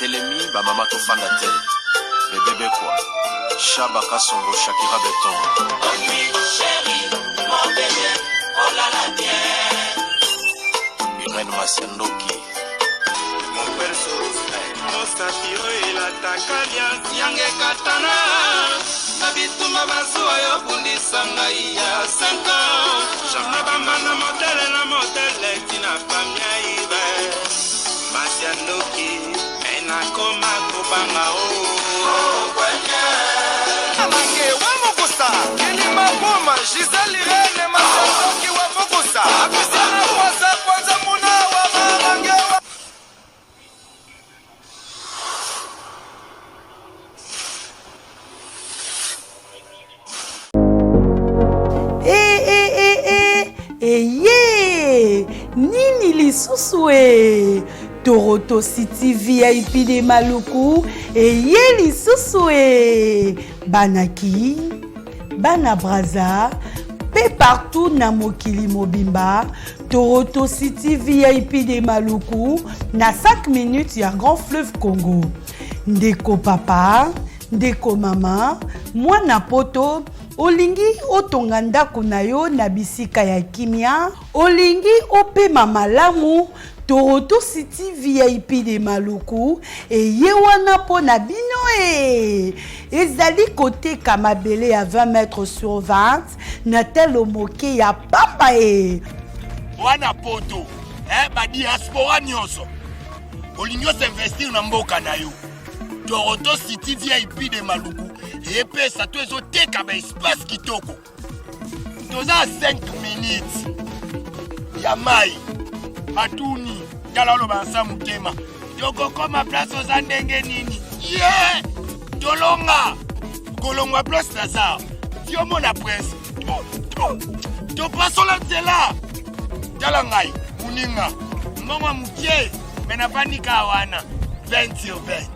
Telemi, ba mama to fanda te. Bébé quoi. Chaba Kasongo, Shakira Beton. Oh oui, chérie, mon bébé, oh là là, bien. Irène Masiandoki. Mon perso, mon sapiro, il attaque alliance, yange katana. Nabituma basua yo bundi sanga iya 5 ans. Jamna bamana modele, tina famia ibe. Masiandoki, ena koma kubanga o. Oh, kwenye. Amange wa mokusa, kilima boma, Giselle Irene Masiandoki wa mokusa. Akusana kwanza muna wa mamange wa. Nini lisusu Toronto City VIP de Maluku lisusu Banaki Bana Braza pe partout na mokili mobimba. Toronto City VIP de Maluku na 5 minutes ya Grand Fleuve Congo. Ndeko papa, ndeko mama, mwana poto, olingi otonga ndako na yo na bisika ya kimia, olingi opema malamu. Toronto City VIP de Maluku ye wana po na bino ezali kote kamabele ya 20 mètres sur 20 na telo moke ya papa wana poto ba diaspora nyonso olingi investir na mboka na yo. Toronto City VIP de Maluku epesa to ezoteka ba espace kitoko. Toza 5 minutes ya mai matuni yala lo bansa mutema yoko koma place oza ndenge nini tolonga kolongwa place Lazare diomona prince to pasola tela tala ngai muninga mbongo mukie mena panika wana 20 sur 20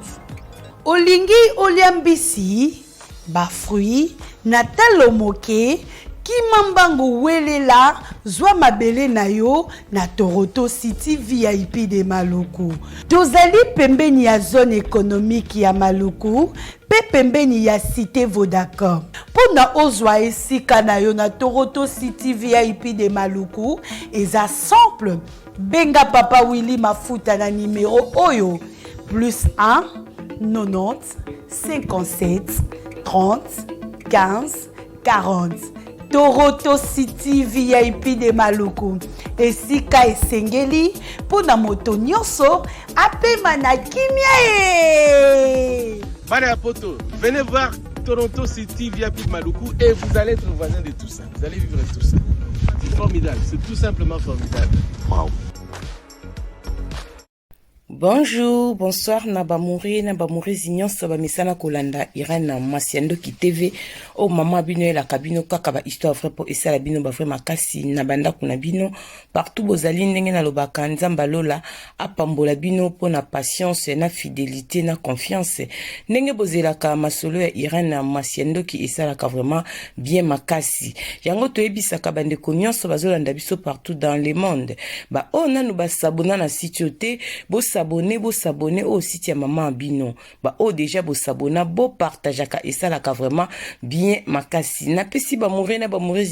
olingi oliambisi ba fruit na talo moke kimambango welela zwa mabele na yo na Toronto City VIP de Maluku. Tozali pembeni ya zone économique ya Maluku, pe pembeni ya cité Vodacom. Pona ozwa esika na yo na Toronto City VIP de Maluku, eza simple. Benga papa Willy Mafuta na numéro oyo +1 90 57 30 15 40. Toronto City VIP de Maluku. Esika esengeli pona moto nyonso apema na kimia Bana poto, venez voir Toronto City VIP de Maluku et vous allez être voisin de tout ça. Vous allez vivre tout ça. C'est formidable, c'est tout simplement formidable. Wow. Bonjour, bonsoir, Nabamuri Zignon, Sabamisana Kolanda, Irène Masiandoki TV, oh maman bino la cabino kakaba histoire vrai pour essa la bino ba vrai makasi nabanda kuna bino partout bozali ndenge na lobaka nzamba lola apambola bino po na patience na fidélité na confiance ndenge bozela ka masolo ya Irène Masiandoki essa la ka vraiment bien makasi yango toyebisa ka bande nyonso bazolanda biso partout dans le monde ba oh nanu ba sabona na sitiote bo s'abonner au site ya maman bino ba o déjà bo s'abonner bo partager ka esala ka vraiment bien makasi na pesi ba mourir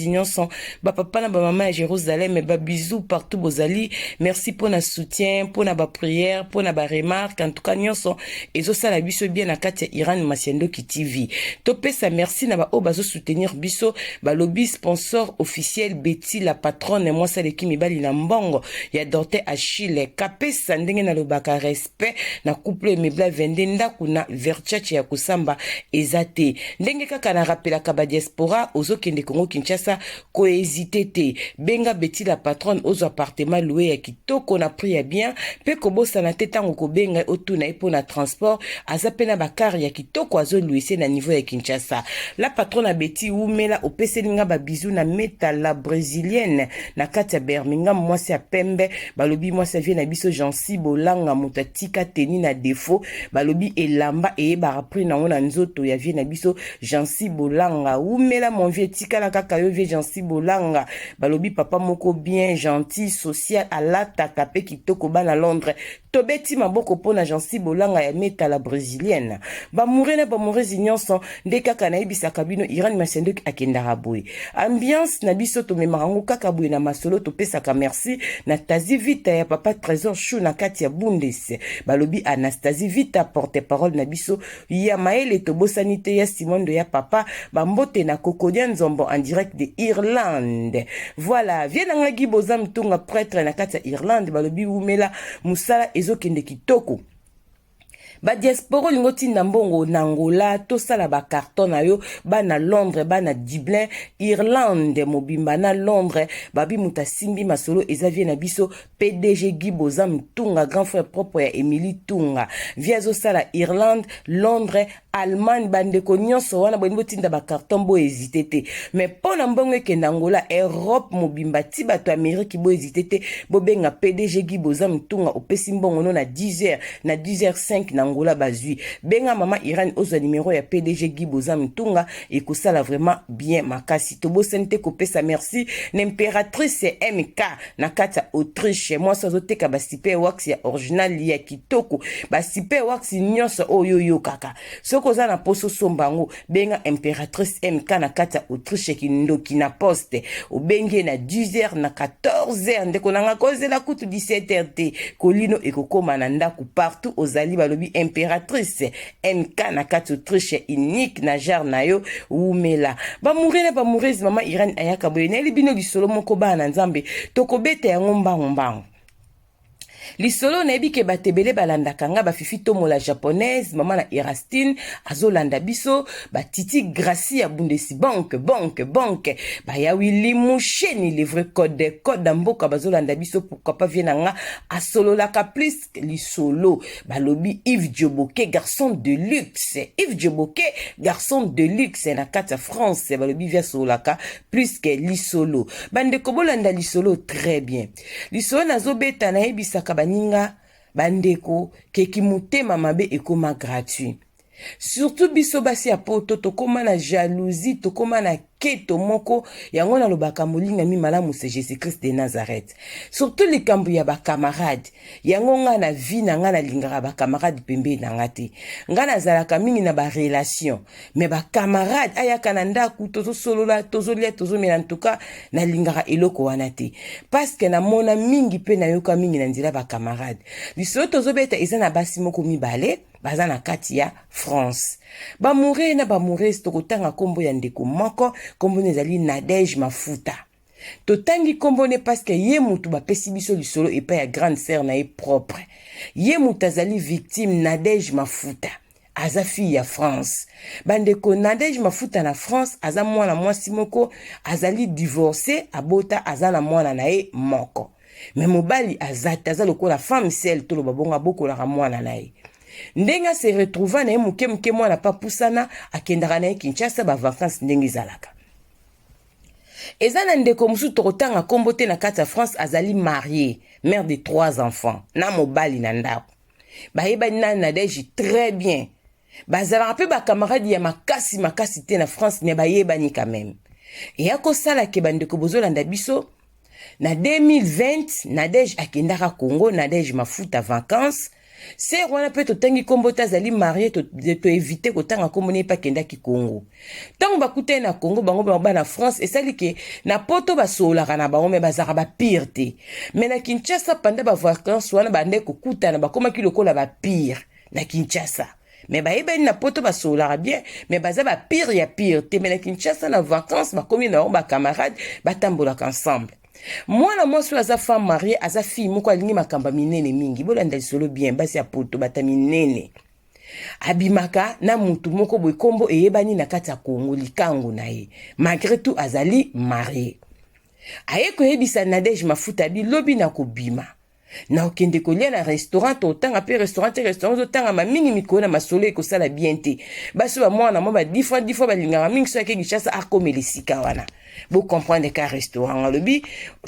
nyonso ba papa na ba maman à Jérusalem ba bisous partout bozali merci pour na soutien pour na ba prière pour na ba remarque en tout cas nyonso ezo sala biso bien na kati ya Irène Masiandoki TV to pesa merci na ba o bazo soutenir biso ba lobby sponsor officiel Betty la patronne moi ça leki mibali na mbongo ya Dorte Achille kapesa ndenge na baka respect na couple mebla vende ndaku na verchache ya kusamba ezate ndenge kaka na rappela ka ba diaspora ozokende Congo Kinshasa ko hésiter te benga Betty la patronne aux appartements loués ya kitoko na prix ya bien pe ko bossa na tetango ko benga otuna ipo na transport azapena bakar ya kitoko azo louer na niveau ya Kinshasa la patronne a Betty umela opeselinga ba bisou na meta la brésilienne na kati ya Birmingham moi c'est pembe balobi moi ça vient na biso Jansi Bolanga kolonga moto atika teni na défaut balobi elamba eyebaka prix nango na nzoto ya vie na biso Jansi Bolanga umela mon vieux tikala kaka yo vie Jansi Bolanga balobi papa moko bien gentil social alataka pe kitoko bana Londres tobeti maboko pona Jansi Bolanga ya meta la brésilienne bamourir nyonso nde kaka na yebisaka bino Iran Masiando akendaka boye ambiance na biso tomemaka ngo kaka boye na masolo topesaka merci na Tazi Vita ya papa Trésor Chou na kati ya Bundes balobi Anastasie Vita porte parole na biso ya maele tobosani te ya Simondo ya papa bambote na Kokodia Nzombo en direct de Irlande. Voilà, viens ngaki boza mtunga prêtre na kati ya Irlande balobi umela musala ezokende kitoko. Ba diaspora lingoti na mbongo na Angola tosala ba carton na yo bana Londres bana Dublin Irlande mobimba na Londres babi muta simbi masolo ezavie na biso PDG Giboza mtunga grand frère propre ya Emily Tunga via zo sala Irlande Londres Allemagne bandeko nyonso wana bongo tinda ba carton bo hésiter te mais pona mbongo ke na Angola Europe mobimba ti bato Amérique bo hésiter te bo benga PDG Giboza mtunga opesi mbongo no na 10h na 10h05 na Angola bazui benga mama Iran ozo numéro ya PDG Giboza mtunga ekosala vraiment bien makasi tobo sente kopesa merci l'impératrice MK na kata Autriche moi ça zoteka ba super wax ya original ya kitoko ba super wax nyonso oyoyo kaka soko za na poso sombango benga impératrice MK na kata Autriche kindoki na poste obenge na 10h na 14h ndeko nanga kozela kutu 17h te kolino ekokoma na ndaku partout ozali balobi impératrice MK na kati Autriche unique na jar na yo umela ba mourir mama Iran ayaka boye na libino lisolo moko bana nzambe tokobeta yango mbango lisolo na ebike batebele balandaka nga bafifi tomola japonaise mama na Erastine azolanda biso batiti Gracia Bundesi banque bayawi limusheni livre code mboka bazolanda biso pourquoi pas vienanga asololaka plus lisolo balobi Yves Dioboke garçon de luxe na kata France balobi via solaka plus que lisolo bande kobolanda lisolo très bien lisolo nazobeta na ebisaka baninga bandeko keki mutema mabe ekoma gratuit surtout biso basi ya poto tokoma na jalousie tokoma na keto moko yango na lobaka molinga mi malamu c'est Jésus-Christ de Nazareth surtout likambu ya ba camarade yango nga na vie na nga na lingara ba camarade pembe na ngate nga na zalaka mingi na ba relation mais ba camarade ayaka na ndaku tozo solola tozo lia tozo mela ntuka na lingara eloko wana te parce que na mona mingi pe na yoka mingi na nzela ba camarade biso tozo beta eza na basi moko mibale baza na kati ya France ba mourir na ba mourir tokotanga kombo ya ndeko moko kombo nezali Nadège Mafuta totangi kombo ne parce que ye mutu ba pesi biso lisolo epa ya grande sœur na ye propre ye mutu azali victime Nadège Mafuta aza fille ya France bandeko Nadège Mafuta na France aza mwana mwasi moko azali divorcé abota aza na mwana na ye moko mais mobali aza lokola femme seule to lo babonga bokola mwana na ye ndenga se retrouva na muke mwana pa pusana akendaka na Kinshasa ba vacances ndenge zalaka ezana ndeko musu tokotanga kombo te na kati ya France azali marié mère de 3 enfants na mobali na ndako bayeba na Nadège très bien bazala pe ba camarade ya makasi te na France ne bayeba ni quand même et akosala ke bandeko bozolanda biso na 2020 Nadège akendaka Congo Nadège Mafuta vacances c'est wana pe totangi kombo tazali marié to éviter kotanga kombo ne pa kenda ki Congo tango bakute na Congo bango ba na France esali ke na poto basola kana bango me bazaka ba pire te mais na Kinshasa pendant ba vacances wana bande kokuta na bakoma ki lokola ba pire na Kinshasa mais bayeba na poto basola bien mais baza ba pire ya pire te mais na Kinshasa na vacances bakomi na ba camarades batambola ensemble mwana mwasi aza femme mariée aza fille moko alingi makamba minene mingi bolanda lisolo bien basi ya poto bata minene abimaka na mutu moko boy kombo eyebani na kati ya Congo likango na ye malgré tout azali marié aye ko yebisa Nadège Mafuta bi lobi na kobima na okende kolia na restaurant otanga pe restaurant otanga ma mingi mikona masolo ekosala bien te basi ba mwana mo ba 10 fois balingaka mingi so yake Kinshasa akomelisika wana Bo comprendre ka restaurant alobi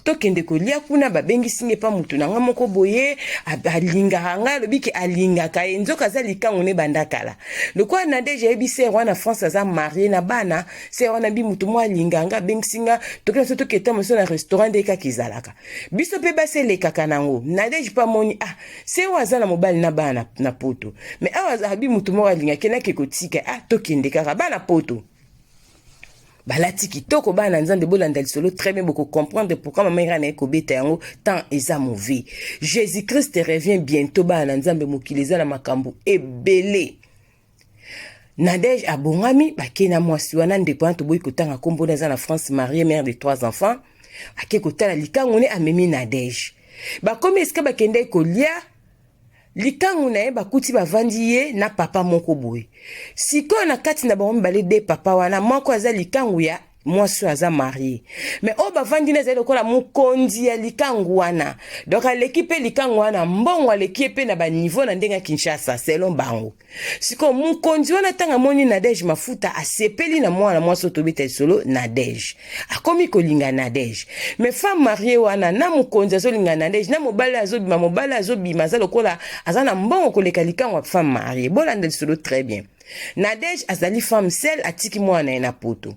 to kende ko lia kuna ba bengi singe pa mutu na ngamoko boye alinga nga alobi ki alinga ka enzo kaza likango ne bandakala le quoi na déjà ebise wana France za marié na bana c'est wana bi mutu mo alinga nga bengi singa to kena soto keta mo na restaurant de ka kizalaka biso pe ba se le kaka nango na déjà pas moni c'est waza na mobile na bana na poto mais awa bi mutu mo alinga kena ke kotika to kende kaka bana poto balati kitoko bana nzambe bolanda lisolo très bien beaucoup comprendre pourquoi maman ira na ekobeta yango tant eza mauvais Jésus-Christ revient bientôt bana nzambe mokileza na makambo ebele Nadège abongami bakena mwasi wana ndeko wana toboyi kotanga kombo na na France mariée mère de 3 enfants ake kotala likango ne amemi Nadège bakomi eska bakende kolia likangu na ye bakuti bavandi ye na papa moko boye siko na kati na bango mibale de papa wana moko aza likangu ya mwasi aza marié mais o bavandi na ezali lokola mokonzi ya likangu wana donc aleki mpe likangu wana mbongo aleki mpe na baniveau na ndenge ya Kinshasa selon bango siko mokonzi wana ntango amoni Nadège mafuta asepeli na mwana mwasi tobeta lisolo Nadège akomi kolinga Nadège mais femme mariée wana na mokonzi azolinga Nadège na mobali azobima aza lokola aza na mbongo koleka likangu ya femme mariée bolanda lisolo très bien Nadège azali femme seule atiki mwana na poto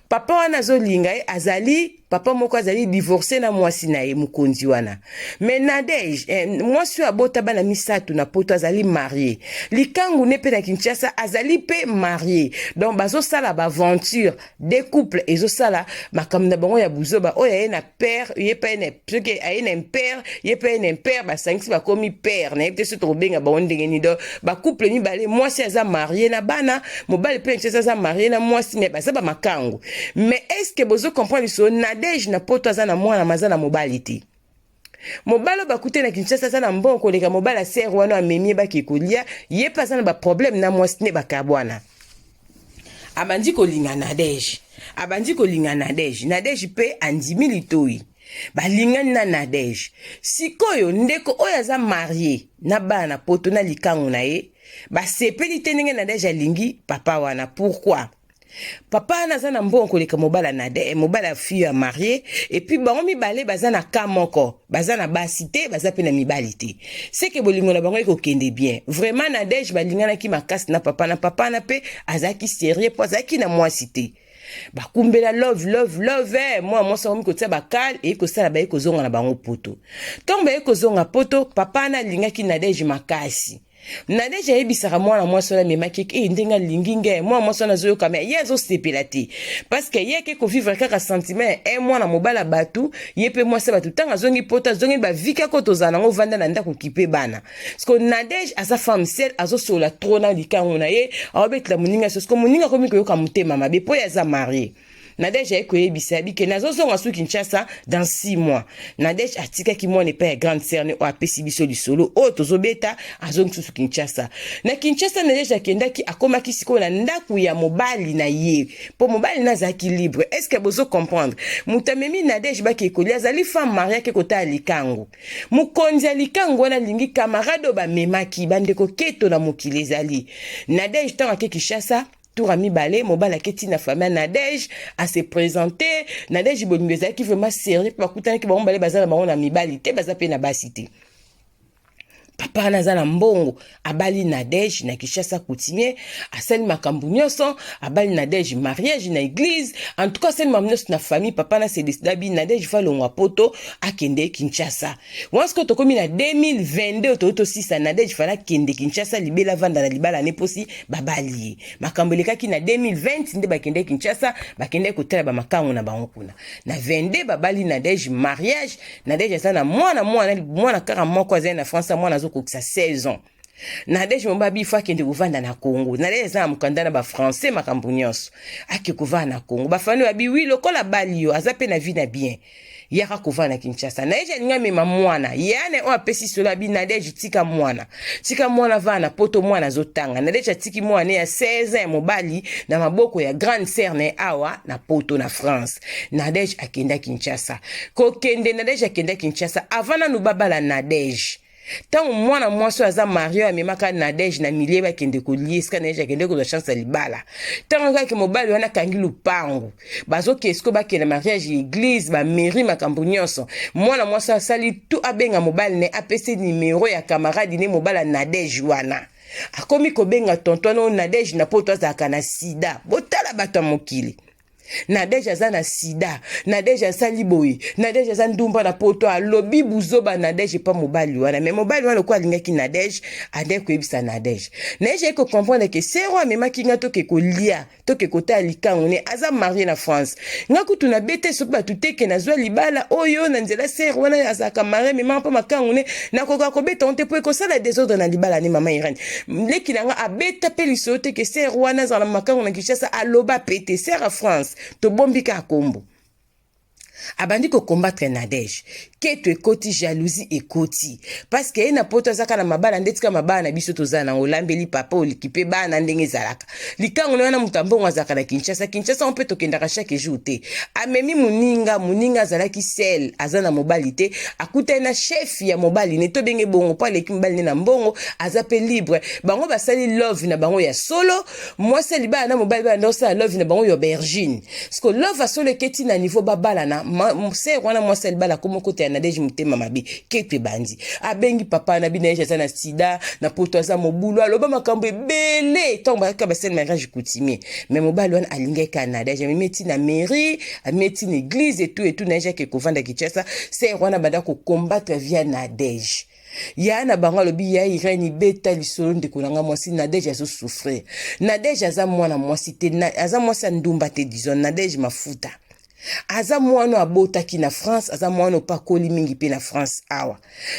papa wana azolinga ye azali papa moko azali divorcé na mwasi na ye mukonzi wana mais Nadège mwasi abota bana misato na poto azali marié likangu ne pe na Kinshasa azali pe marié donc bazo sala ba aventure des couples ezo sala makambo na bango ya buzoba oya ye na père ye pe na peke aye na père ye pe na père ba sangisi ba komi père na yete soto benga ba ndenge ni do ba couple ni bale mwasi aza marié na bana mobali pe Kinshasa aza marié na mwasi mais ba makango mais est-ce que bozo comprendre so Nadège na poto aza na mwana maza na mobali te mobalo bakute na Kinshasa aza na mbongo koleka mobali a ser wana amemi baki kolia ye pasa na ba problème na mwasi ne bakabwana abandi kolinga Nadège Nadège pe andimi litoi balingani na Nadège sikoyo ndeko oyo aza marié na bana poto na likango na ye basepeli te ndenge Nadège alingi papa wana pourquoi papa naza na mbongo koleka mobala Nadège mobala fille mariée et puis bango mibale baza na kamoko baza na basité baza pe na mibali te c'est que bolingo na bango ekokende bien vraiment Nadège balingana ki makasi na papa na pe azaki sérieux po azaki na mwasi te bakumbela love moi ça omi kotia bakal et ko sala ba ekozonga na bango poto tombe ekozonga poto papa na lingaki Nadège makasi Nadège ayebisaka mwana mwasi wana memaki ndenga linginge mwana mwasi wana zoyoka me ye azosepela te parce que ye ke kovivre kaka sentiment mwana mobala batu ye pe mwasi batu tanga zongi pota zongi bavika ko tozala nango vanda na ndako kipe bana parce que Nadège aza femme seule azosola trop na likango na ye awabetela moninga parce que moninga komi koyoka motema mabe po ye aza marié Nadège ayekoyebisa bike nazozonga su Kinshasa dans 6 mois Nadège atikaki mwana epai ya grande sœur ne o apesi biso lisolo oyo tozobeta azongi su Kinshasa na Kinshasa Nadège akendaki akomaki sikoyo na ndako ya mobali na ye po mobali nazalaki libre est-ce que bozo comprendre mutamemi Nadège baki ekolia azali femme mariée ke kota likango mukonzi ya likango wana lingi camarade bamemaki bandeko keto na mokili ezali Nadège ntango ake Kinshasa tour ami balé mobala keti na famille Nadège à se présenter Nadège bonimeza qui vraiment sérieux pa kutana ki ba balé bazala bango na mibali te baza pe na basité papa naza na mbongo abali Nadège na Kinshasa coutumier asali makambu nyonso abali Nadège mariage na église en tout cas c'est mamnos na famille papa na se décida bi Nadège va longwa poto akende Kinshasa once que to komi na 2022 to 6 Nadège fala kende Kinshasa libela vanda na libala ne posi babali makambo lekaki na 2020 nde bakende Kinshasa bakende kotala ba makango na bango kuna na 22 babali Nadège mariage Nadège sana mwana kaka moko azali na France mwana kokisa 16 ans Nadège mbabi fa kende kuvanda na Congo Nadège za mukanda na ba français makambo nyonso ake kuvana na Congo ba fanu babi oui lokola balio azape na vie na bien yaka kuvana Kinshasa Nadège alinga mema mwana yane o apesi sola bi Nadège tika mwana vana poto mwana zotanga Nadège atiki mwana ya 16 ans mobali na maboko ya grande sœur ne awa na poto na France Nadège akenda Kinshasa kokende Nadège akenda Kinshasa avana nubabala Nadège Tant mwana mwasi aza mario amemaka Nadège na milie bakende kolie eska Nadège akende kozwa chance ya libala. Tant kaka mobali wana kangi lupango bazoke esko bakende mariage église ba mairie makambo nyonso mwana mwasi asali tout abenga mobali ne apesi numéro ya camarade ne mobala Nadège wana akomi kobenga tonton no Nadège na poto azaka na sida botala bato mokili Nadège aza na sida Nadège asali boye Nadège aza ndumba na poto alobi buzoba Nadège pa mobali wana mais mobali wana ko alingaki Nadège ade ko ebisa Nadège Nadège ko comprendre que sero amemaki nga toke kolia toke kota likango ne aza marié na France nga kutu na bete so ba tuteke na zwa libala oyo na nzela sero wana azaka marié mais mama pa makango ne na koka ko beta onte po ko sala désordre na libala ni mama Irene leki nga abeta peliso te que sero wana za na makango na Kinshasa aloba pete sera France to bombika kombo abandi ko combattre Nadège keto ekoti jalousie ekoti parce que na poto azaka na mabala ndetika mabala na biso tozana olambeli papa olikipe bana ndenge zalaka likango na mutambongo azaka na Kinshasa on peut tokendaka chaque jour te amemi muninga zalaki sel azana mobilité akuta na chef ya mobali ne to benge bongo pa leki mobali na mbongo azape libre bango basali love na bango ya solo moi c'est libala na mobali ba ndosa love na bango yo aubergine parce que love a solo keti na niveau babala na c'est wana moi c'est libala comme côté Nadège mutema mabi kete bandi abengi papa na binaisha sana sida na poto za mobulu aloba makambo ebele tomba ka basel mariage coutumier mais mobali wana alingeka Nadège meti na mairie meti na église et tout naija ke kovanda Kinshasa c'est wana bada ko combattre via Nadège ya na bango lobi ya Irene beta lisolo ndeko nanga mwasi Nadège azo souffrir Nadège aza mwana mwasi te aza mwasi ndumba te disons Nadège mafuta aza mwana abotaki na France aza mwana opakoli mingi pe na France awa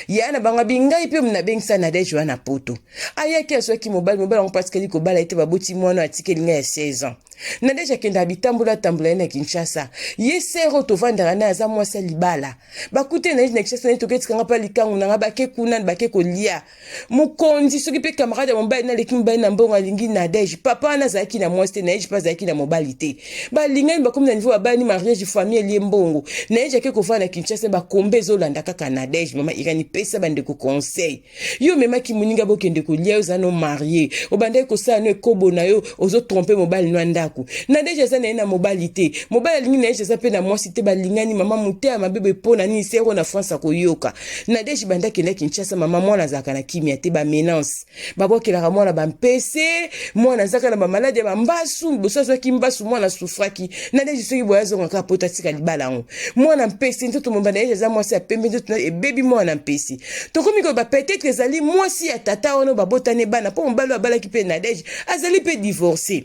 yana banga bingai pe mna bengisa Nadège wana poto ayaki asoki mobali on parce que liko bala ete baboti mwana atike linga ya 16 ans Nadège akenda habitambula tambula na Kinshasa yesero tovandara na aza mwasa libala bakute na Kinshasa ne toketikanga pa likangu na bake kuna bake kolia mukonzi soki pe camarade ya mobali na leki mobali na mbongo alingi Nadège papa na zaki na mwasa Nadège pa zaki na mobilité ba linga bakomi na niveau ya bani mariage famille lié mbongo Nadège ke kovana Kinshasa ba kombe zolanda kaka Nadège mama Irani pesa bande ko conseil yo mema ki muninga bokende ko lia ozano marié obande ko sa no ekobo na yo ozo tromper mobali no ndaku Nadège za na mobilité mobali lingi Nadège za pe na mwasi te ba lingani mama mutea mabebe pona ni sero na France ko yoka Nadège banda kende Kinshasa mama mwana zaka na kimia te ba menace babo kela mwana ba mpese mwana zaka na ba malade ba mbasu bososo kimbasu mwana sufraki Nadège soki boyazo ngaka pota tika libala ngo mwana mpesi ntoto momba Nadège za mwasi ya pembe ntoto e baby mwana mpesi tokomi ko ba peut-être ezali mwasi ya tata ono babotane bana po mbalo abala ki pe Nadège azali pe divorcer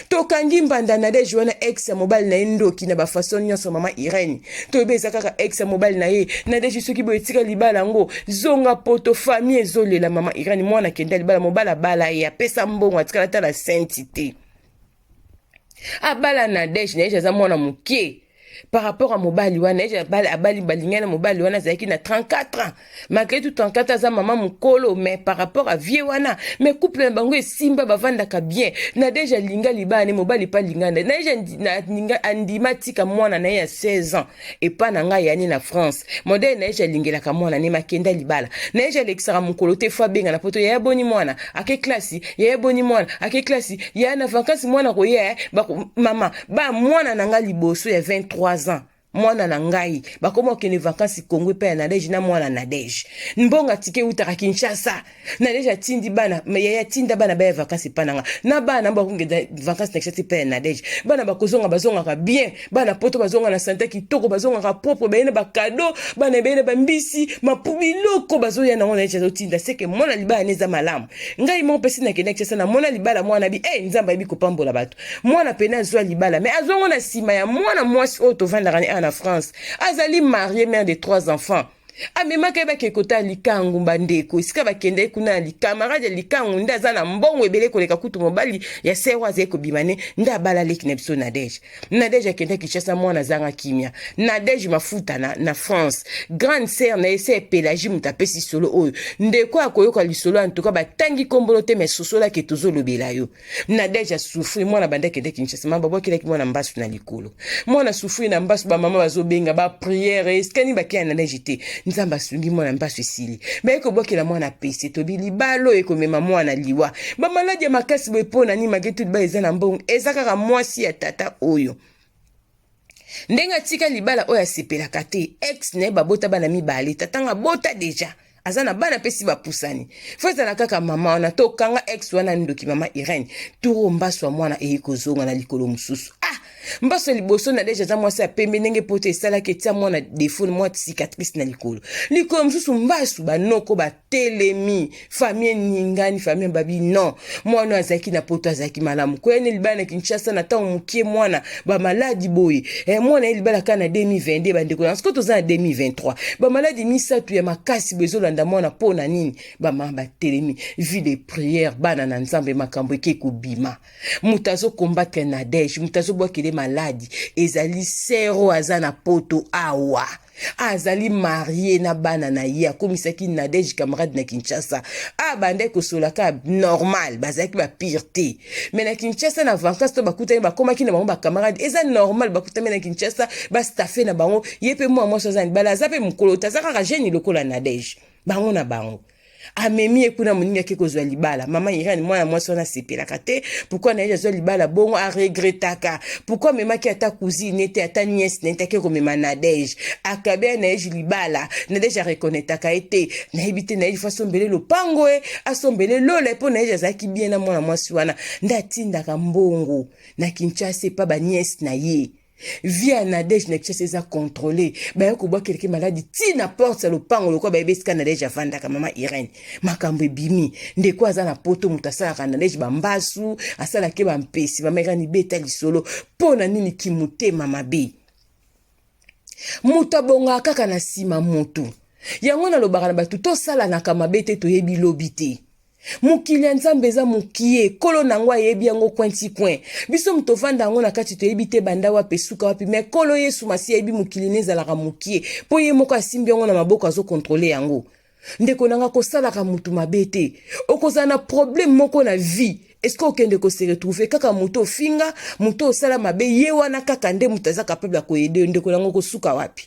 tokangi mbanda Nadège wana ex ya mobile na ndoki na ba façon nyonso mama Irene to beza kaka ex ya mobile na ye Nadège soki bo etika libala ngo zonga poto famille ezolela mama Irene mwana kenda libala mobile bala ya pesa mbongo atika ta la sainteté abala Nadège za mwana mukie par rapport à mobali wana abali balingana mobali wana zaki na 34 ans malgré tout 34 ans za maman mukolo mais par rapport à vie wana mais couple bango esimba bavanda ka bien Nadège linga libane mobali pa lingana Nadège andima tika mwana na ya 16 ans et pas na nga yani na France modèle Nadège lingela ka mwana ne makenda libala Nadège alexara mukolo te fa benga na poto ya boni mwana ake classe ya boni mwana ake classe ya na vacances mwana ko ye mama ba mwana na nga liboso ya 23 ans mwana na ngai bakoma kene vacances Congo pe Nadège na mwana Nadège mbonga tike utaka Kinshasa Nadège atindi bana ya tinda bana ba vacances pananga na bana bakunge vacances Kinshasa pe Nadège bana bakozonga bazonga ka bien bana poto bazonga na santé kitoko bazonga ka propre bene ba cadeau bana bene ba mbisi mapubiloko bazoya na ngona Nadège tinda seke mwana libala neza malamu ngai mo pesi na Kinshasa na mwana libala mwana bi nzamba bi kopambola bato mwana pena zwa libala mais azonga na sima ya mwana mwasi oto vandara en France azali marié mère de 3 enfants amema keba ke kota likangu mbandeko isika bakende kuna li camarade likangu ndaza na mbongo ebele koleka kutu mobali ya sewa zeko bimane nda bala leki na biso Nadège akende Kinshasa mwana zanga kimia Nadège mafuta na France grande sœur na ese Pélagie mutapesi solo oyo ndeko akoyoka lisolo antuka batangi kombolo te mais sosola ke tozolobela yo Nadège souffrir mwana banda kende Kinshasa mamba bokelaki mwana mbasu na likolo mwana souffrir na mbasu ba mama bazobenga ba prière eskani bakia Nadège te nzamba sungi mwana mbaso esili ba eko bokela mwana pese tobi libalo eko mema mwana liwa ba maladi ya makasi boye pona ni magetu ba eza na mbongo eza kaka mwasi ya tata oyo ndenga tika libala oyo asepelaka te ex ne babota bana mibale tatanga bota deja azana bana pesi bapusani fozala kaka mama wana tokanga ex wana ndoki mama Irene turo mbaso mwana eyikozonga na likolo mususu mbaso liboso na deja za mwasi apembe ndenge poto esalaki etia mwana defo mwa cicatrice na likolo mususu mbasu banoko batelemi famille ningani famille babi non mwana azaki na poto azaki malamu kwene libala na Kinshasa na tango mukie mwana ba maladi boye mwana libala kana 2022 bandeko na skoto za 2023 ba maladi misatu ya makasi bezolanda mwana pona nini ba mamba telemi vie de prière bana na nzambe makambo eke kubima mutazo combattre na deje mutazo bwakele maladi ezali sero azana poto awa azali marié na bana na ye akomisaki Nadège camarade na Kinshasa bande kosolaka normal bazaki ba pire te mais na Kinshasa na vacances to bakutani bakomaki na bango ba camarade eza normal bakutami na Kinshasa ba staffe na bango yepe mwa sozani bala zape mukolo tazaka jeune lokola Nadège bango na bango amemi ekuna moninga ke kozwa libala mama Irene mwana mwasi wana sepelaka te pourquoi na ezwa libala bongo a regretaka pourquoi memaki ata cousine te ata nièce nete ke komema Nadège akabe na eji libala Nadège a reconnaîtaka ete na ebite na eji fasombele lopango asombele lola po na eji azaki bien na mwana mwasi wana ndatindaka mbongo na Kinshasa pa ba nièce na ye via Nadège na Kinshasa eza contrôlé ba ko bwa quelqu'un malade ti na porte le pango le ko ba beska Nadège avanda ka mama Irene makambo bimi ndeko aza na poto mutasala ka Nadège bambasu asala ke bampesi mama Irene beta lisolo pona nini kimutema mabe mutabonga kaka na sima mutu yango na lobaka na batu to sala na kamabete to yebi lobite mukili nzambe eza mukie kolo nango ayebi yango kwenti kwen biso mutovanda yango na kati toyebi te banda wapi suka wapi mais kolo Yesu masi ayebi mukili nezalaka mukie po ye moko asimbi yango na maboko azo kontrole yango ndeko nanga kosalaka mutu mabe te okozala na problème moko na vie est-ce que okende ko se retrouver kaka mutu ofinga mutu osala mabe ye wana kaka nde mutu aza capable ya koyede ndeko nanga kosuka wapi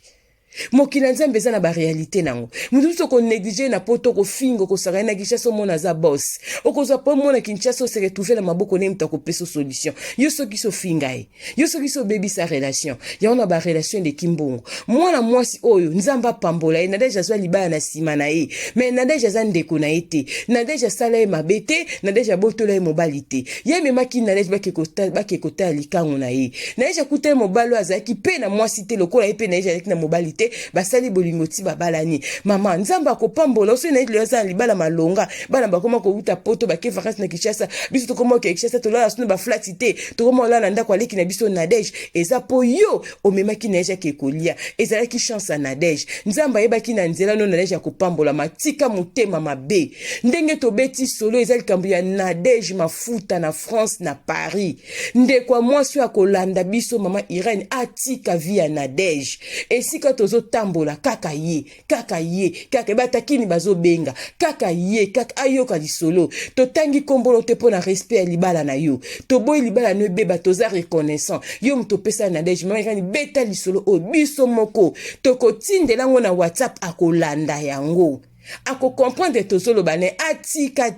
mokili nzambe eza na ba réalité nango mutu so ko négliger na poto ko fingo ko sara na Kinshasa mona za boss okozwa po mona Kinshasa se retrouver na maboko ne mta ko peso solution yo so kiso fingai yo so kiso baby sa relation ya ona ba relation de kimbongo mwana mwasi oyo nzamba pambola na deja zwa libaya na sima na ye mais na deja za ndeko na ete na deja sala e mabete na deja botola e mobilité ye memaki na deja bake kota likango na ye na deja kuta mobalo azaki pe na mwasi te lokola pe na deja na mobilité basali bolingoti babalani mama nzamba ko pambola oso na ile za libala malonga bana bakoma ko uta poto bake vacances na Kinshasa biso to koma ke Kinshasa to la sunu ba flatité to koma la na ndako aleki na biso Nadège eza po yo o memaki na eja ke kolia ezala ki chance na Nadège nzamba yebaki na nzela no na deja ko pambola matika mutema mabe ndenge to beti solo ezali kambu ya Nadège mafuta na France na Paris ndekwa mwasi ya kolanda biso mama Irene atika via Nadège esika tozo tambola kaka ye kaka batakini bazo benga kaka ye kaka ayoka lisolo to tangi kombolo te pona respect ya libala na yo to boy libala no beba toza reconnaissant yo mto pesa na Nadège mama Irene beta lisolo o biso moko to kotindela ngo na WhatsApp akolanda yango ako comprendre tozolo bane atika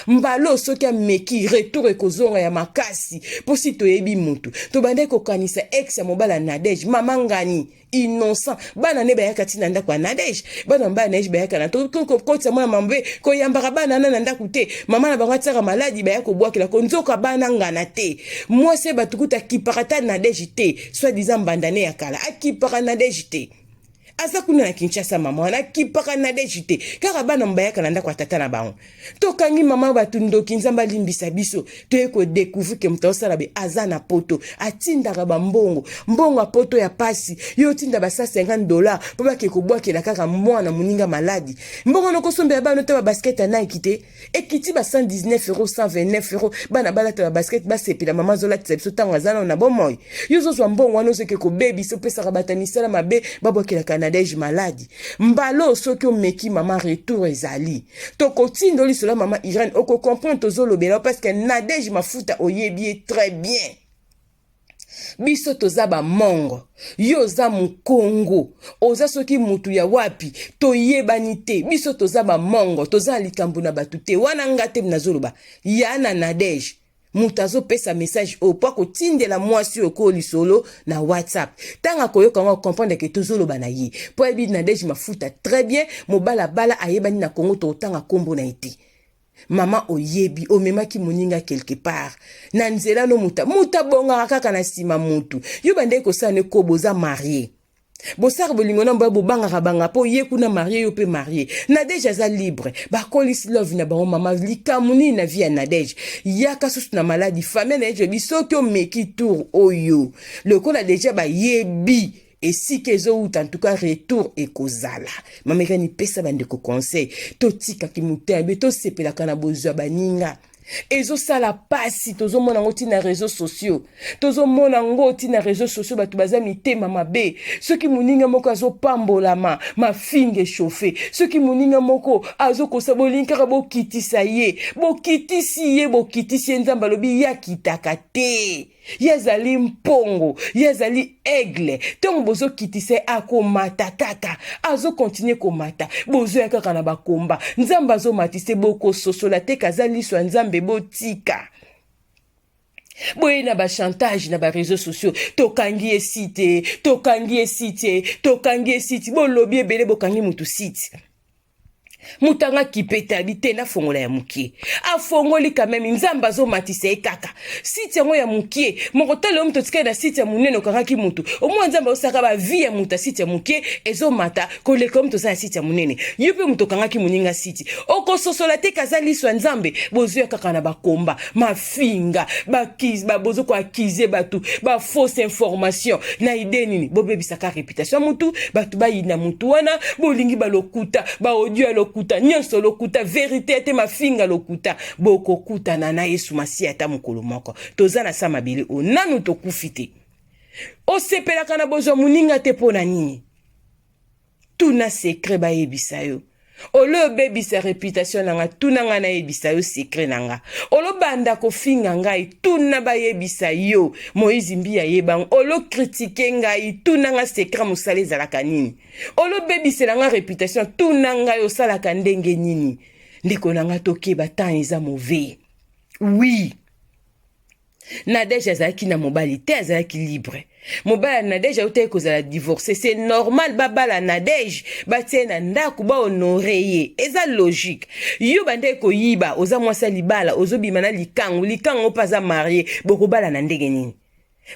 mbalo soki ameki retour ekozonga ya makasi posi toyebi mutu to bande ko kanisa ex ya mobala Nadège mama ngani innocent bana ne bayaka tina ndako ya Nadège bana mbana Nadège bayaka na to ko tsa mwana mambe ko yambaka bana na ndako te mama na bango tsaka maladi bayako bwakela ko nzoka bana ngana te mwase batukuta kiparata Nadège te soit disant bandane ya kala akipara Nadège te asa kuna na Kinshasa mama wana kipaka Nadège te kaka bana mbayaka na ndako tata na bango tokangi mama batu ndoki nzamba limbisa biso to ko découvrir que mtosala be azana poto atindaka ba mbongo poto ya pasi yo tinda ba $50 po bake ko bwakela kaka mwana muninga maladi mbongo no kosombe ya bana to ba basket na ekite ekiti ba 119 euros 129 euros bana bala to ba basket ba sepila mama zola tsebiso tango azana na bomoy yo zo zwa mbongo wana seke ko baby so pesa ka batanisala mabe babwakela kana Nadège maladi mbalo soki omeki mama retour ezali to kotindoli cela mama Irene oko comprendre tozolo bela parce que Nadège mafuta oyebi très bien biso toza bamongo yo oza mokongo oza soki mutu ya wapi toyebani te biso toza bamongo toza likambo na bato te wana nga te nazoloba ya na Nadege mutu azopesa message opo akotindela mwasi oko lisolo na WhatsApp tanga koyoka ngo comprendre ke tozoloba na ye po yebi Nadege mafuta très bien mobalabala ayebani na Congo totanga kombo na ete mama oyebi omemaki moninga quelque part na nzela no muta bonga kaka na sima mutu yo bande ko sane ko boza marié bosar bolingo na mba bobanga banga po ye kuna marié yo pe marié Nadege aza libre ba kolis love na ba mama likamuni na vie ya Nadege yaka susu na maladie famille na je bisoki o meki tour oyo le kola déjà ba yebi et si kezo ou en tout cas retour et kozala mameka ni pesa bande ko conseil to tika ki mutembe to sepela kana bozwa baninga ezo sala pasi tozo mona ngoti na réseaux sociaux tozo mona ngoti na réseaux sociaux batu baza mitema mabe soki muninga moko azo pambola ma finge chauffé soki muninga moko azo kosabolinka bokitisa ye bokitisi nzamba lobi ya kitaka te yazali mpongo yazali aigle tongo bozo kitise akomata kaka azo continuer komata bozo ya kaka na bakomba nzamba azo matise boko sosola te kazali so nzambe botika boye na ba chantage na ba réseaux sociaux tokangi site bo lobby ebele bokangi mutu site mutanga kipeta bite na fongola ya mukie afongoli quand même nzamba zo matise kaka site yango ya mukie mokotale omuto tika na site ya munene okangaki mutu omwa nzamba osaka ba vie ya muta site ya mukie ezo mata koleka omuto sa site ya munene yupe muto kangaki muninga site okososola te kazali so nzambe bozo ya kaka na bakomba mafinga bakiz babozo ko akize batu ba fausse information na ide nini bobebisaka réputation mutu batu bayina mutu wana bolingi balokuta ba audio lokuta nyonso lokuta vérité te mafinga lokuta boko kuta na Yesu Masiya ata mokolo moko toza na sama bile onanu tokufite osepela kana bozo muninga te pona nini tuna secret ba yebisa yo olo bebisa réputation nanga tuna nga na yebisa yo secret nanga olo banda ko finga ngai tuna ba yebisa yo Moïse Mbia yebang olo critiquer ngai tuna nga secret musale zalaka nini olo bebisa nanga réputation tuna nga yo salaka ndenge nini ndiko nanga tokeba temps eza mauvais oui Nadege azalaki na mobali te azalaki libre mobali Nadege auté kozala divorcer c'est normal babala Nadege batie na ndaku ba honorer ye eza logique yo bande ko yiba oza mwasa libala ozobima na likango paza marié bokobala na ndenge nini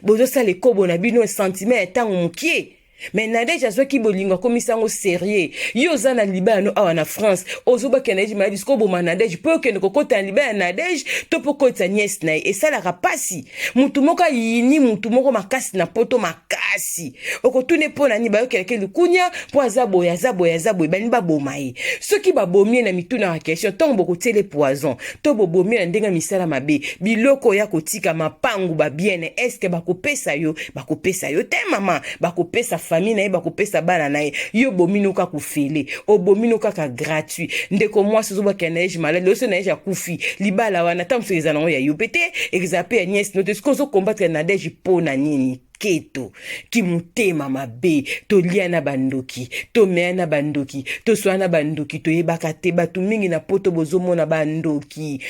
bozo sale kobo na bino sentiment tango mukie mais Nadege azoki bolingo komisango sérieux yo za na libano awa na France ozoba keneji ma disco bo Nadege po ke kokota libana Nadege to pokota nièce na et ça la rapasi mutu moko yini mutu moko makasi na poto makasi okotune pona ni ba keleke lukunya po azaboya bani ba bomaye soki ba bomie na mituna wa question tongo boko tele poison to bo bomie na ndenga misala mabe biloko ya kotika mapangu ba bien est-ce que bakopesa yo te mama bakopesa famille na ye bakopesa bana na ye yo bomino ka kufele obomino kaka gratuit ndeko mwasi zo bakanaje malade loso na ya kufi libala wana tamfeza nango ya yopete exape ya nièce note skozo combattre Nadege pona nini keto kimutema mabe tolia na bandoki tomea na bandoki toswa na bandoki toyebaka te batu mingi na poto bozomona bandoki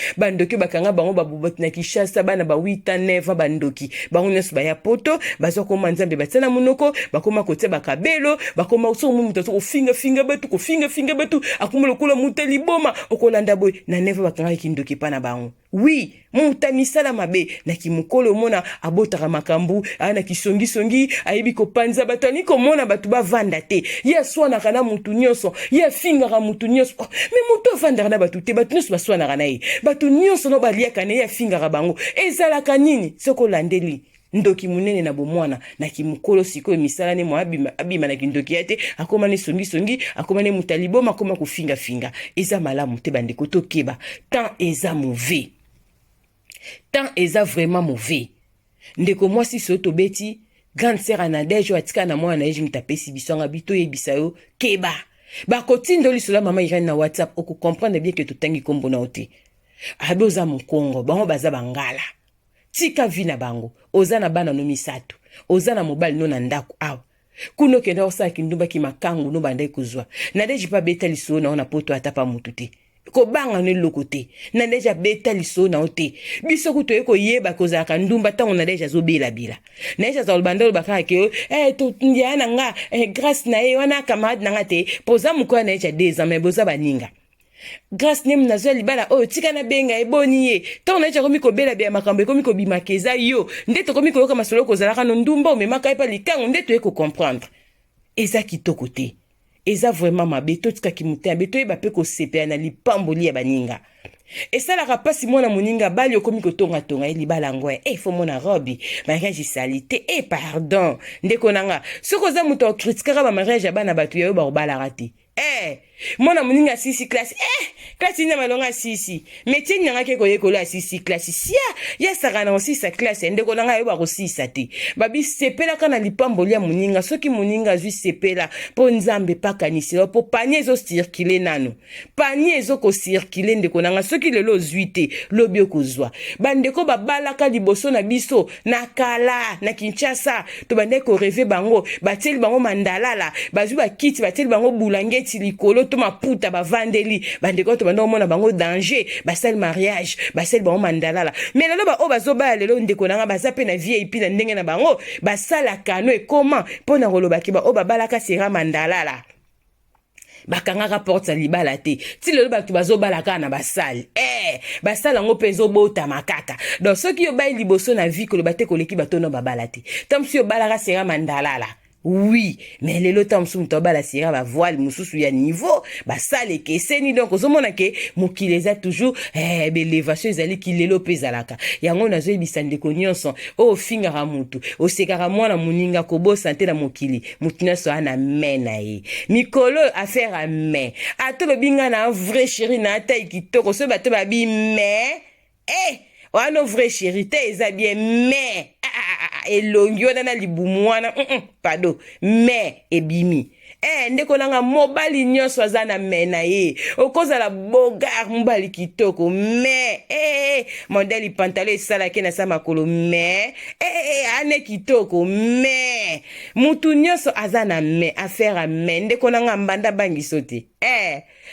bakanga bango babubati na Kishasa bana ba 8 ans 9 bandoki bango nyonso baya poto bazokoma nzambe batsana munoko bakoma kote bakabelo bakoma usomu mutu kofinga batu akumula kula muteli boma okolanda boy na neva bakanga kindoki pana bango oui muta misala mabe na kimukolo mona abotaka makambu ana kisongi ayibi ko panza batani ko mona batu bavanda te ya swana kana mutu nyonso ya finga ka mutu nyonso mais mutu vanda na batu te batu nyonso baswana kana ye batu nyonso no balia kana ya finga ka bango ezala kanini soko landeli ndoki munene na bomwana na kimukolo siko misala ne mo abima na kindoki ate akoma ne songi akoma ne mutaliboma akoma ko finga eza malamu te bande ko tokeba tant eza mauvais tant eza vraiment mauvais ndeko mwasi soto beti grande sœur Nadege atika na mwana Nadege mtapesi bisonga bito yebisa yo keba bakotindoli sola mama Irene na WhatsApp oko comprendre bien que totangi kombo na ote abeoza mukongo bango baza bangala tika vi na bango oza na bana no misato oza na mobali no na ndako awa kuno kenda osala kindumba ki makangu no bandai kuzwa na deji pa beta liso na ona poto atapa mutu te kobanga ne loko te na deja beta liso na ote biso kuto eko yeba kozaka ndumba tango na deja zo bila bila na deja za bandolo bakaka ke to ndia na nga grâce na e wana camarade na nga te poza muko na deja 2 ans mais boza baninga grâce nem na zo libala oyo tika na benga eboni ye tango na deja komi kobela bia makambo komi kobimakeza yo ndeto komi koyoka masolo kozalaka no ndumba o memaka epa likango ndeto eko comprendre eza kitoko te eza vraiment mabe totika kimutea beto eba pe ko sepea na lipamboli ya baninga esalaka pasi mwana moninga bali okomi kotonga libala ngo fo mona robi mariage salité pardon ndeko nanga soko za muto okritikaka ba mariage ya bana batu yayo ba kobalaka te mwana moninga sisi classe classe ina malonga sisi métier nyanga ke koyekola sisi classe sia ya sakana aussi sa classe ndeko nanga yo ba ko sisa te babi sepela kana lipamboli ya moninga soki moninga zui sepela po nzambe pakanisela po panier zo circuler nano panier zo ko circuler ndeko nanga soki lelo zui te lobi okozwa bandeko babalaka liboso na biso na kala na Kinshasa to bandeko rêver bango bateli bango mandalala bazui ba kiti bateli bango bulangeti likolo to maputa bavandeli bandeko to bando mona bango danger basel mariage basel bango mandalala mais lelo ba o bazoba lelo ndeko nanga bazape na vie ipi na ndenge na bango basala kano e comment pona koloba ki ba o babalaka sera mandalala bakangaka porte sa libala te ti lelo bato bazobalaka na basale basala ngo pezo bota makaka donc soki yo bayi liboso na vie koloba te koleki bato no babala te tam si yo balaka sera mandalala oui mais lelo tam su muto bala sera ba voile mususu ya niveau basale keseni donc ozomona ke mokili eza toujours belevation ezali ki lelo pezalaka yango nazo ebisa ndeko nyonso o fingaka mutu osekaka mwana moninga kobosa te na mokili mutu nyonso ana mena ye mikolo affaire a main atolo binga na vrai chéri na taille kitoko so bato babi mais wana vrai chéri te eza bien mais elongi wana na libumu wana pardon mais ebimi ndeko nanga mobali nyonso aza na mena ye okozala bogar mobali kitoko mais modèle pantalon esalaki na sa makolo mais ane kitoko mais mutu nyonso aza na mais affaire a mais ndeko nanga mbanda bangiso te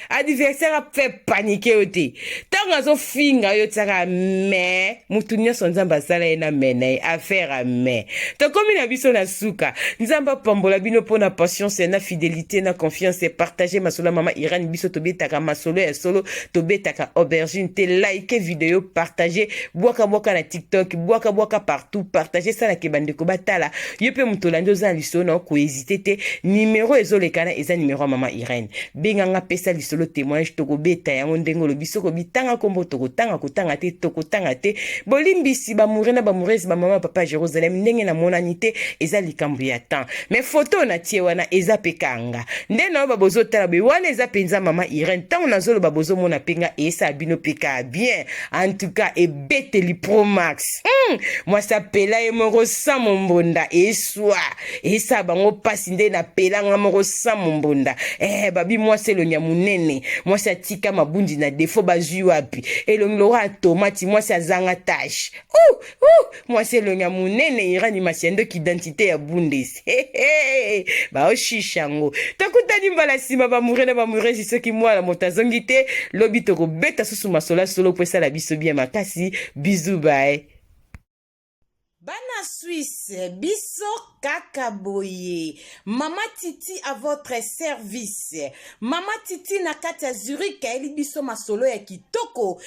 adversaire a fait paniquer ote tango azofinga yo tiaka mais mutu nyonso nzambe asala ye na mena ye affaire a mais tokomi na biso na suka nzambe apambola bino mpona patience na fidélité na confiance et partager masolo mama Irène biso tobetaka masolo ya solo tobetaka aubergine te like vidéo partager bwaka na TikTok bwaka partout partager ça la kebandeko batala yo pe mutolandi oza liso na ko hésiter te numéro ezolekana eza numéro mama Irène benganga pesa lisolo témoignage tokobeta yango ndenge lobiso ko bitanga kombo tokotanga kotanga te bolimbisi ba mourir na ba mouresi ba mama papa Jérusalem ndenge na monanité eza likambo ya temps mais photo na tie wana eza pekanga nde na babozo tala be wana eza penza mama Irène tango nazolo babozo mona penga esa bino peka bien en tout cas et beteli pro max moi ça pela e moko sa mombonda eswa esa bango pasi nde na pelanga moko sa mombonda babi moi c'est le nyamunene moi ça tika mabundi na défaut bazui wapi elongolora tomati moi ça zanga tâche moi c'est le nyamunene Irani masiendo ki identité ya bundes ba oshishango takutani mbala sima ba murena ba murezi soki mwana motazongi te lobi toko beta susu masola solo pesa la biso bien makasi bisous bye Bana Suisse, biso kakaboye. Mama Titi à votre service. Mama Titi na kati Zurich, eli biso masolo ya kitoko.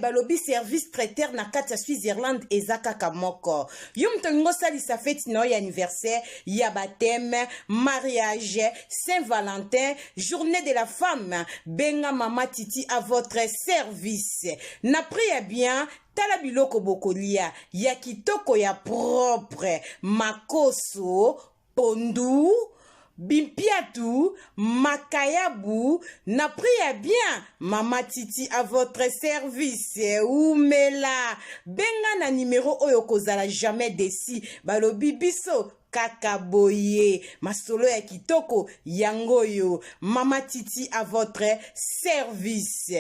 Balobi service traiteur na kati Switzerland ezaka kamoko. Yum tongo sali sa fête no anniversaire, ya baptême, mariage, Saint-Valentin, journée de la femme. Benga Mama Titi à votre service. Na priya bien. Tala biloko bokolia ya kitoko ya propre makoso pondu bimpiatu makayabu na priya bien Mama Titi à votre service oumela benga na numéro oyo kozala jamais desi balobi biso kakaboye masolo ya kitoko yangoyo Mama Titi à votre service